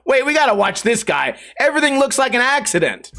Wait, we gotta watch this guy. Everything looks like an accident.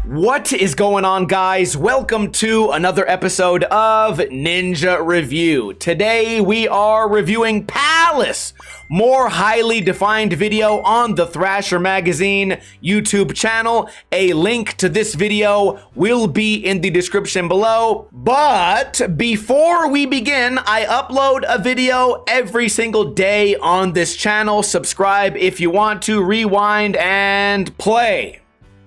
What is going on, guys? Welcome to another episode of Ninja Review. Today we are reviewing Palace, more highly defined video on the Thrasher Magazine YouTube channel. A link to this video will be in the description below. But before we begin, I upload a video every single day on this channel. Subscribe if you want to, rewind and play.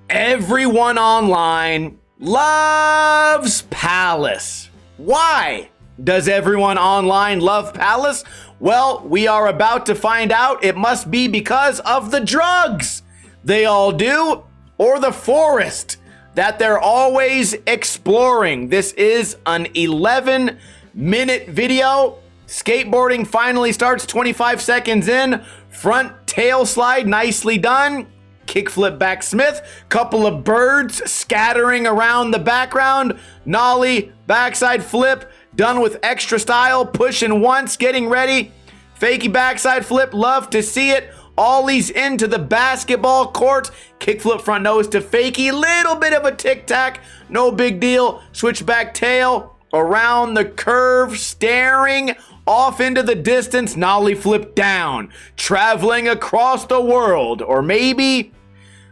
Everyone online loves Palace. Why does everyone online love Palace? Well, we are about to find out. It must be because of the drugs they all do, or the forest that they're always exploring. This is an 11-minute video. Skateboarding finally starts 25 seconds in. Front tail slide, nicely done. Kickflip back Smith, couple of birds scattering around the background, nollie, backside flip, done with extra style, pushing once, getting ready, fakey backside flip, love to see it, ollies into the basketball court, kickflip front nose to fakey, little bit of a tic-tac, no big deal, switch back tail, around the curve, staring off into the distance, nollie flip down, traveling across the world, or maybe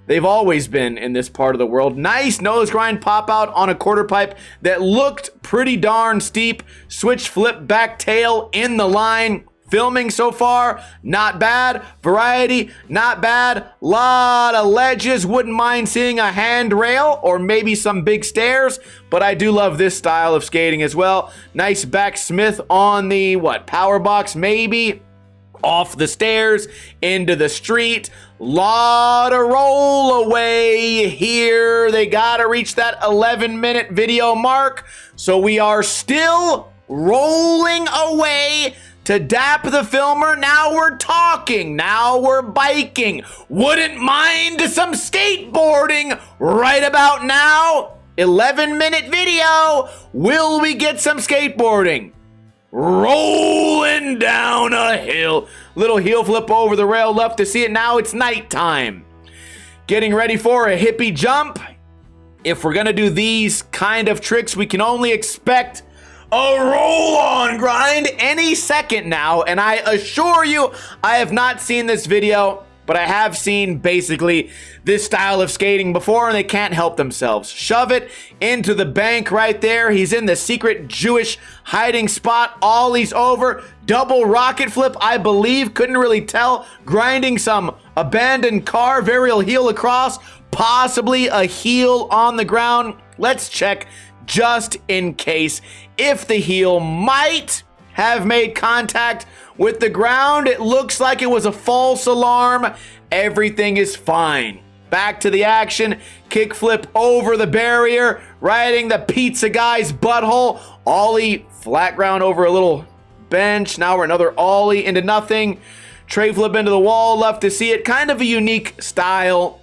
they've always been in this part of the world. Nice nose grind pop out on a quarter pipe that looked pretty darn steep. Switch flip back tail in the line. Filming so far, not bad. Variety, not bad. Lot of ledges. Wouldn't mind seeing a handrail or maybe some big stairs, but I do love this style of skating as well. Nice back Smith on the, power box maybe? Off the stairs, into the street. Lot of roll away here. They gotta reach that 11-minute video mark. So we are still rolling away to dap the filmer. Now we're talking. Now we're biking. Wouldn't mind some skateboarding right about now. 11-minute video. Will we get some skateboarding? Rolling down a hill. Little heel flip over the rail. Love to see it. Now it's nighttime. Getting ready for a hippie jump. If we're going to do these kind of tricks, we can only expect a roll-on grind any second now. And I assure you, I have not seen this video, but I have seen basically this style of skating before, and they can't help themselves. Shove it into the bank right there. He's in the secret Jewish hiding spot. Ollies over. Double rocket flip, I believe. Couldn't really tell. Grinding some abandoned car. Varial heel across. Possibly a heel on the ground. Let's check just in case if the heel might have made contact with the ground. It looks like it was a false alarm. Everything is fine. Back to the action. Kickflip over the barrier. Riding the pizza guy's butthole. Ollie flat ground over a little bench. Now we're another ollie into nothing. Tray flip into the wall. Love to see it. Kind of a unique style.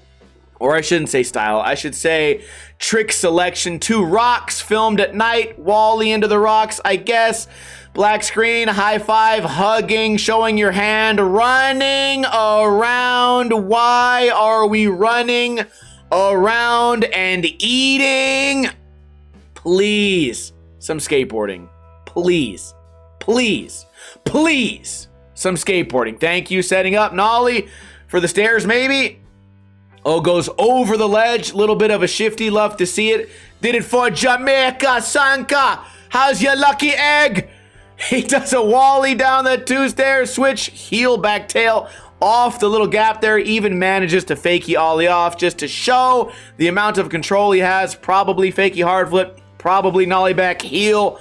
Or I shouldn't say style. I should say trick selection. 2 rocks filmed at night. Wally into the rocks, I guess. Black screen, high five, hugging, showing your hand, running around. Why are we running around and eating? Please, some skateboarding. Please, please, please, some skateboarding. Thank you. Setting up nollie for the stairs, maybe. Oh, goes over the ledge. Little bit of a shifty. Love to see it. Did it for Jamaica, Sanka. How's your lucky egg? He does a wally down the 2 stairs, switch, heel back tail off the little gap there, even manages to fakey ollie off just to show the amount of control he has. Probably fakey hard flip, probably nollie back heel.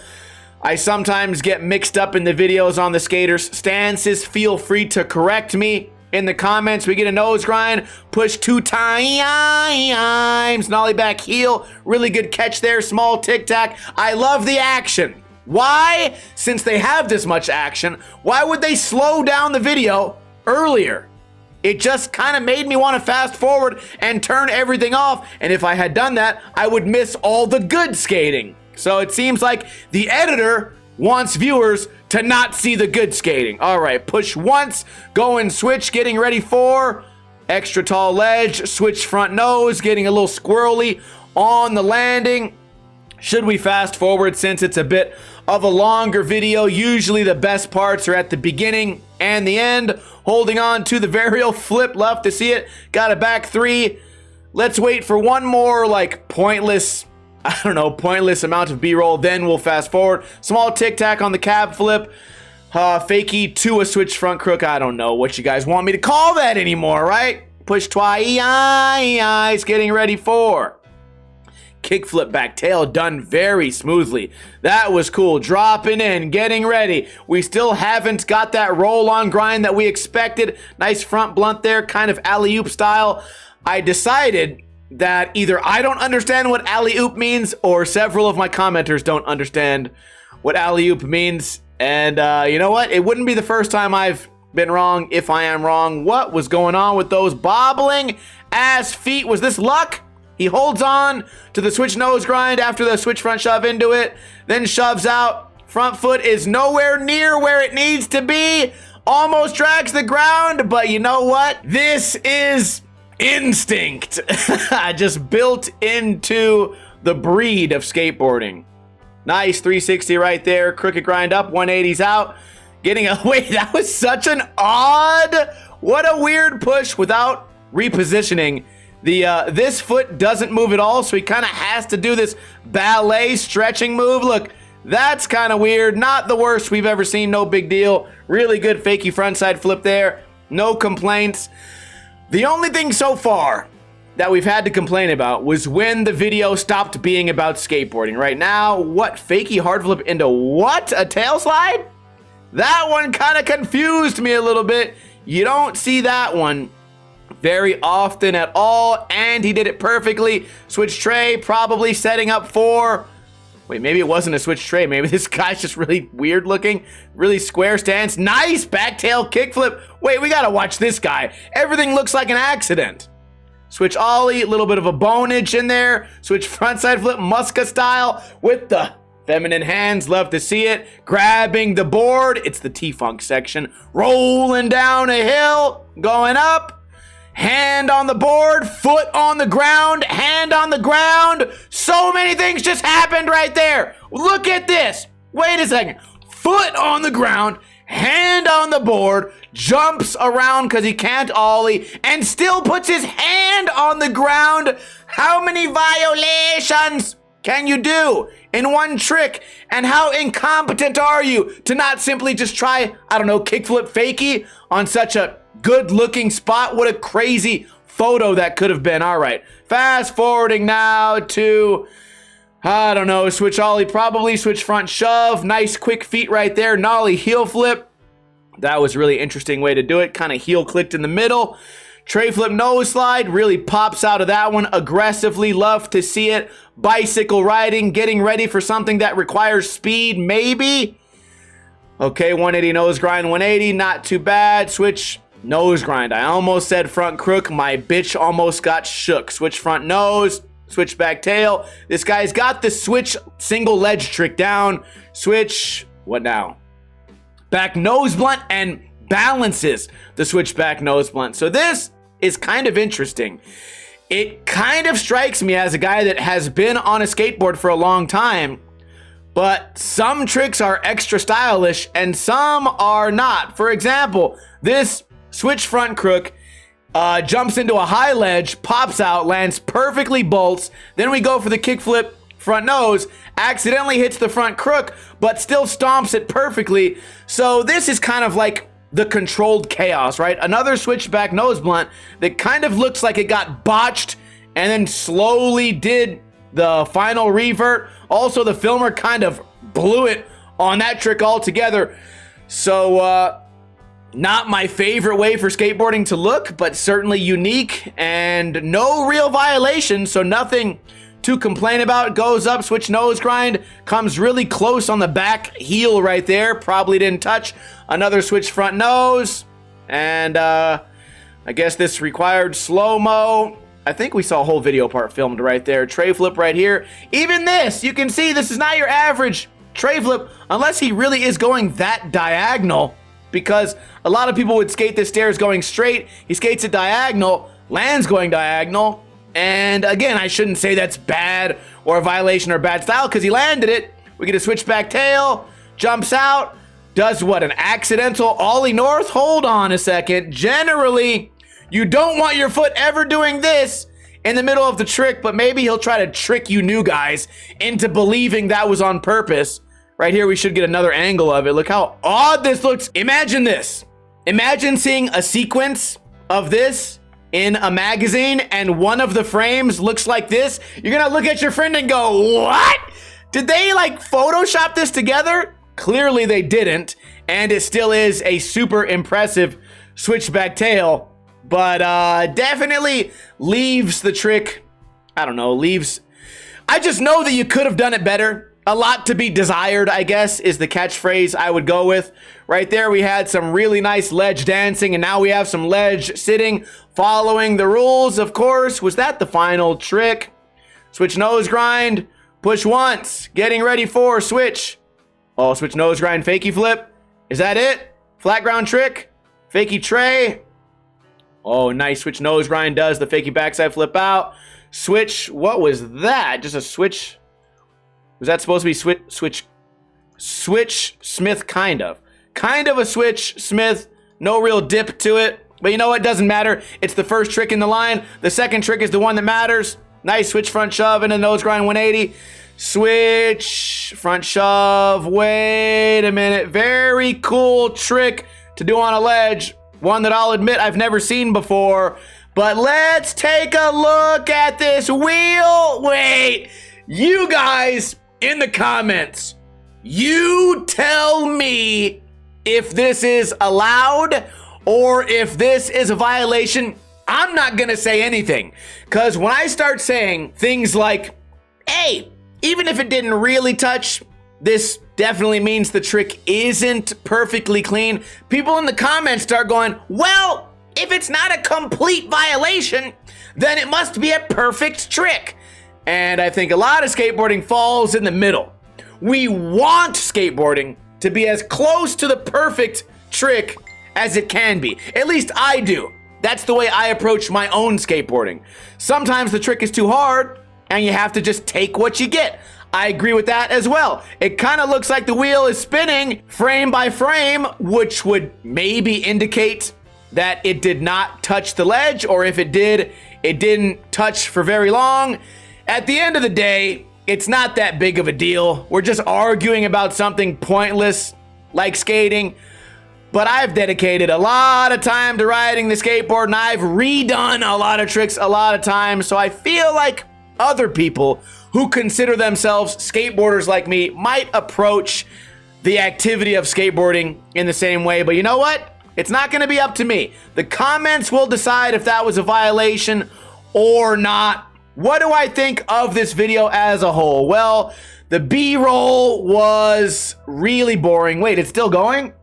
I sometimes get mixed up in the videos on the skaters' stances. Feel free to correct me in the comments. We get a nose grind, push 2 times, nollie back heel. Really good catch there, small tic-tac. I love the action. Why, since they have this much action, why would they slow down the video earlier? It just kind of made me want to fast forward and turn everything off. And if I had done that, I would miss all the good skating. So it seems like the editor wants viewers to not see the good skating. All right, push once, go and switch, getting ready for extra tall ledge, switch front nose, getting a little squirrely on the landing. Should we fast forward since it's a bit of a longer video? Usually the best parts are at the beginning and the end. Holding on to the varial flip, love to see it. Got a back three. Let's wait for one more like pointless amount of B-roll, then we'll fast forward. Small tic-tac on the cab flip. Fakie to a switch front crook. I don't know what you guys want me to call that anymore, right? Push twice, getting ready for kickflip back tail, done very smoothly. That was cool. Dropping in, getting ready. We still haven't got that roll on grind that we expected. Nice front blunt there, kind of alley-oop style. I decided that either I don't understand what alley-oop means or several of my commenters don't understand what alley-oop means. And you know what? It wouldn't be the first time I've been wrong if I am wrong. What was going on with those bobbling ass feet? Was this luck? He holds on to the switch nose grind after the switch front shove into it, then shoves out. Front foot is nowhere near where it needs to be. Almost drags the ground, but you know what? This is instinct. Just built into the breed of skateboarding. Nice 360 right there. Crooked grind up, 180s out. Getting a, wait, that was such an odd, what a weird push without repositioning. This foot doesn't move at all, so he kind of has to do this ballet stretching move. Look, that's kind of weird. Not the worst we've ever seen, no big deal. Really good fakie frontside flip there. No complaints. The only thing so far that we've had to complain about was when the video stopped being about skateboarding. Right now, what? Fakie hard flip into what? A tail slide? That one kind of confused me a little bit. You don't see that one very often at all, and he did it perfectly. Switch tray, probably setting up for... Wait, maybe it wasn't a switch tray. Maybe this guy's just really weird looking. Really square stance. Nice back tail kickflip. Wait, we gotta watch this guy. Everything looks like an accident. Switch ollie, a little bit of a bonage in there. Switch frontside flip, Muska style with the feminine hands. Love to see it. Grabbing the board. It's the T-Funk section. Rolling down a hill. Going up. Hand on the board, foot on the ground, hand on the ground. So many things just happened right there. Look at this. Wait a second. Foot on the ground, hand on the board, jumps around because he can't ollie, and still puts his hand on the ground. How many violations can you do in one trick? And how incompetent are you to not simply just try, I don't know, kickflip fakie on such a good-looking spot? What a crazy photo that could have been. All right, fast forwarding now to, I don't know, switch ollie, probably switch front shove. Nice quick feet right there. Nollie heel flip. That was a really interesting way to do it. Kind of heel clicked in the middle. Tray flip nose slide. Really pops out of that one aggressively. Love to see it. Bicycle riding, getting ready for something that requires speed, maybe. Okay, 180 nose grind, 180, not too bad. Switch nose grind. I almost said front crook. My bitch almost got shook. Switch front nose, switch back tail. This guy's got the switch single ledge trick down. Switch, what now? Back nose blunt, and balances the switch back nose blunt. So this is kind of interesting. It kind of strikes me as a guy that has been on a skateboard for a long time, but some tricks are extra stylish and some are not. For example, this switch front crook jumps into a high ledge, pops out, lands perfectly, bolts. Then we go for the kickflip front nose, accidentally hits the front crook, but still stomps it perfectly. So this is kind of like the controlled chaos, right? Another switchback nose blunt that kind of looks like it got botched and then slowly did the final revert. Also, the filmer kind of blew it on that trick altogether. So, not my favorite way for skateboarding to look, but certainly unique and no real violation, so nothing to complain about. Goes up, switch nose grind, comes really close on the back heel right there. Probably didn't touch. Another switch front nose, and I guess this required slow-mo. I think we saw a whole video part filmed right there. Tray flip right here. Even this, you can see this is not your average tray flip, unless he really is going that diagonal, because a lot of people would skate the stairs going straight. He skates it diagonal, lands going diagonal, and again, I shouldn't say that's bad or a violation or bad style because he landed it. We get a switchback tail, jumps out, does what, an accidental ollie north? Hold on a second. Generally, you don't want your foot ever doing this in the middle of the trick, but maybe he'll try to trick you new guys into believing that was on purpose. Right here, we should get another angle of it. Look how odd this looks. Imagine this. Imagine seeing a sequence of this in a magazine and one of the frames looks like this. You're gonna look at your friend and go, what? Did they like Photoshop this together? Clearly they didn't, and it still is a super impressive switchback tail, but definitely leaves the trick, I don't know, I just know that you could have done it better. A lot to be desired, I guess, is the catchphrase I would go with. Right there, we had some really nice ledge dancing, and now we have some ledge sitting, following the rules, of course. Was that the final trick? Switch nose grind, push once, getting ready for switch. Oh, switch nose grind, fakie flip. Is that it? Flat ground trick, fakie tray. Oh, nice switch nose grind does the fakie backside flip out. Switch, what was that? Just a switch. Was that supposed to be switch Smith, kind of a switch Smith, no real dip to it, but you know what, doesn't matter. It's the first trick in the line. The second trick is the one that matters. Nice switch front shove and a nose grind 180. Switch front shove, wait a minute. Very cool trick to do on a ledge. One that I'll admit I've never seen before, but let's take a look at this wheel. Wait, you guys in the comments, you tell me if this is allowed or if this is a violation. I'm not gonna say anything, because when I start saying things like, hey, even if it didn't really touch, this definitely means the trick isn't perfectly clean, people in the comments start going, well, if it's not a complete violation, then it must be a perfect trick. And I think a lot of skateboarding falls in the middle. We want skateboarding to be as close to the perfect trick as it can be. At least I do. That's the way I approach my own skateboarding. Sometimes the trick is too hard and you have to just take what you get. I agree with that as well. It kind of looks like the wheel is spinning frame by frame, which would maybe indicate that it did not touch the ledge, or if it did, it didn't touch for very long. At the end of the day, it's not that big of a deal. We're just arguing about something pointless like skating. But I've dedicated a lot of time to riding the skateboard, and I've redone a lot of tricks a lot of times. So I feel like other people who consider themselves skateboarders like me might approach the activity of skateboarding in the same way. But you know what? It's not going to be up to me. The comments will decide if that was a violation or not. What do I think of this video as a whole? Well, the B-roll was really boring. Wait, it's still going?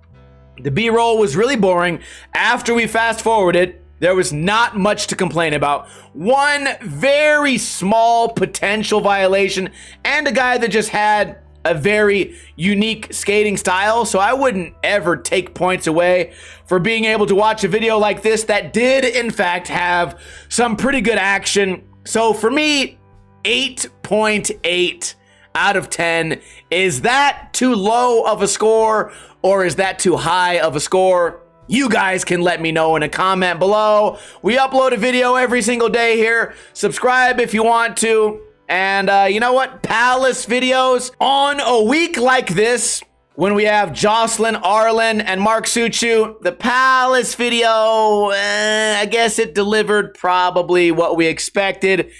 The B-roll was really boring. After we fast forwarded, there was not much to complain about. One very small potential violation and a guy that just had a very unique skating style. So I wouldn't ever take points away for being able to watch a video like this that did in fact have some pretty good action. So for me, 8.8 out of 10. Is that too low of a score, or is that too high of a score? You guys can let me know in a comment below. We upload a video every single day here. Subscribe if you want to. And you know what? Palace videos on a week like this, when we have Jocelyn, Arlen, and Mark Suchu, the Palace video, I guess it delivered probably what we expected.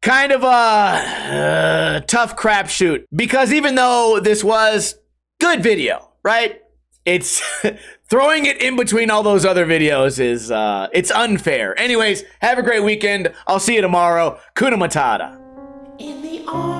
Kind of a tough crapshoot, because even though this was good video, right? It's throwing it in between all those other videos is it's unfair. Anyways, have a great weekend. I'll see you tomorrow. Kuna Matata. In the arms